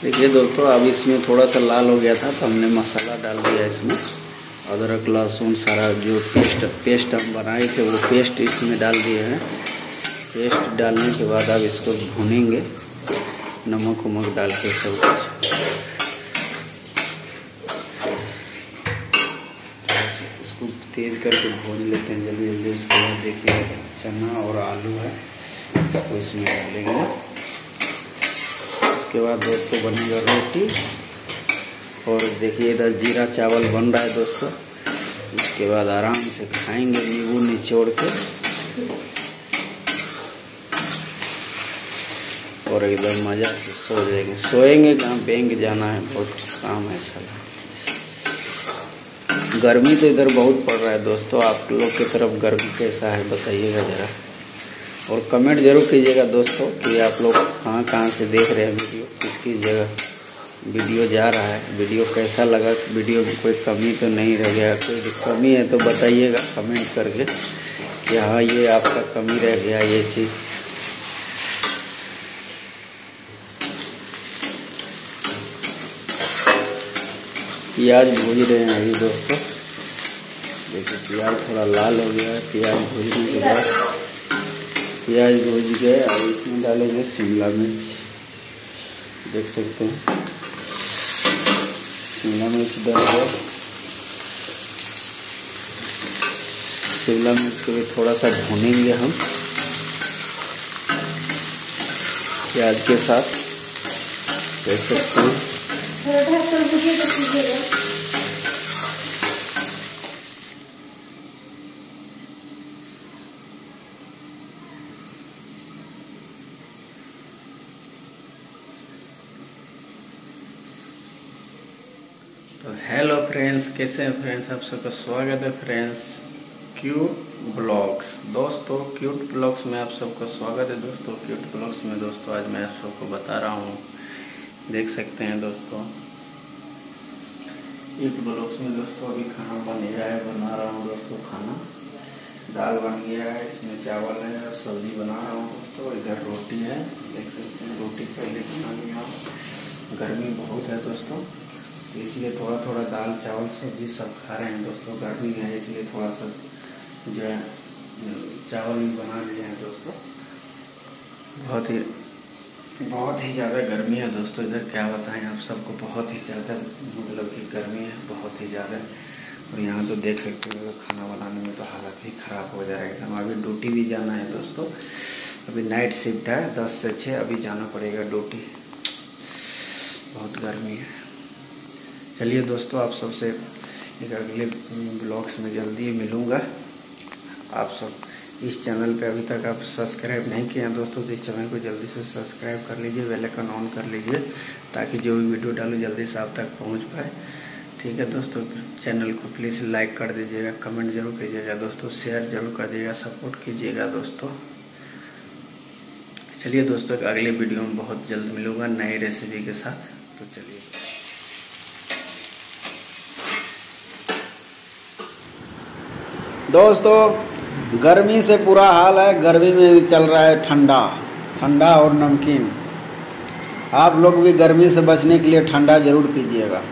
देखिए दोस्तों, अब इसमें थोड़ा सा लाल हो गया था तो हमने मसाला डाल दिया इसमें। अदरक लहसुन सारा जो पेस्ट हम बनाए थे वो पेस्ट इसमें डाल दिए हैं। पेस्ट डालने के बाद अब इसको भूनेंगे नमक वमक डाल के सब कुछ। इसको तेज़ करके भून लेते हैं जल्दी जल्दी। उसके बाद देखिए चना और आलू है, इसको इसमें डालेंगे। उसके बाद दोस्तों बनेगा रोटी। और देखिए इधर जीरा चावल बन रहा है दोस्तों। उसके बाद आराम से खाएंगे नींबू निचोड़ के और एकदम मज़ा से सो जाएंगे। सोएंगे कहाँ, बैंक जाना है, बहुत काम है साला। गर्मी तो इधर बहुत पड़ रहा है दोस्तों। आप लोग की तरफ गर्मी कैसा है बताइएगा ज़रा, और कमेंट जरूर कीजिएगा दोस्तों कि आप लोग कहाँ से देख रहे हैं वीडियो, किसकी जगह वीडियो जा रहा है, वीडियो कैसा लगा, वीडियो में कोई कमी तो नहीं रह गया। कोई कमी है तो बताइएगा कमेंट करके कि हाँ ये आपका कमी रह गया ये चीज़। प्याज भून रहे हैं अभी दोस्तों। देखिए प्याज थोड़ा लाल हो गया है। प्याज भूनने के बाद प्याज भून गए, अब इसमें डालेंगे शिमला मिर्च। देख सकते हैं शिमला मिर्च डाल दिया। शिमला मिर्च को भी थोड़ा सा भूनेंगे हम प्याज के साथ। देख सकते हैं तो हेलो फ्रेंड्स, कैसे हैं फ्रेंड्स? आप सबका स्वागत है फ्रेंड्स क्यूट ब्लॉग्स। दोस्तों क्यूट ब्लॉग्स में आप सबका स्वागत है दोस्तों। क्यूट ब्लॉग्स में दोस्तों आज मैं आप सबको बता रहा हूँ, देख सकते हैं दोस्तों क्यूट ब्लॉग्स में दोस्तों अभी खाना बन गया है, बना रहा हूँ दोस्तों खाना। दाल बन गया है, इसमें चावल है, सब्जी बना रहा हूँ दोस्तों। इधर रोटी है, देख सकते हैं रोटी पहले बना लिया। गर्मी बहुत है दोस्तों, इसलिए थोड़ा थोड़ा दाल चावल सब्जी सब खा रहे हैं दोस्तों। गर्मी है इसलिए थोड़ा सा जो है चावल भी बना लिए हैं दोस्तों। बहुत ही ज़्यादा गर्मी है दोस्तों इधर, क्या बताएं आप सबको। बहुत ही ज़्यादा मतलब कि गर्मी है, बहुत ही ज़्यादा। और यहाँ तो देख सकते हो खाना बनाने में तो हालत ही ख़राब हो जाएगा एकदम। अभी ड्यूटी भी जाना है दोस्तों, अभी नाइट शिफ्ट है 10 से 6, अभी जाना पड़ेगा ड्यूटी। बहुत गर्मी है। चलिए दोस्तों, आप सबसे एक अगले ब्लॉग्स में जल्दी मिलूँगा। आप सब इस चैनल पे अभी तक आप सब्सक्राइब नहीं किए हैं दोस्तों, तो इस चैनल को जल्दी से सब्सक्राइब कर लीजिए, बेल आइकन ऑन कर लीजिए ताकि जो भी वीडियो डालूँ जल्दी से आप तक पहुंच पाए। ठीक है दोस्तों, चैनल को प्लीज़ लाइक कर दीजिएगा, कमेंट जरूर कीजिएगा दोस्तों, शेयर जरूर कर दीजिएगा, सपोर्ट कीजिएगा दोस्तों। चलिए दोस्तों, अगले वीडियो में बहुत जल्द मिलूँगा नई रेसिपी के साथ। तो चलिए दोस्तों, गर्मी से बुरा हाल है। गर्मी में चल रहा है ठंडा और नमकीन। आप लोग भी गर्मी से बचने के लिए ठंडा ज़रूर पीजिएगा।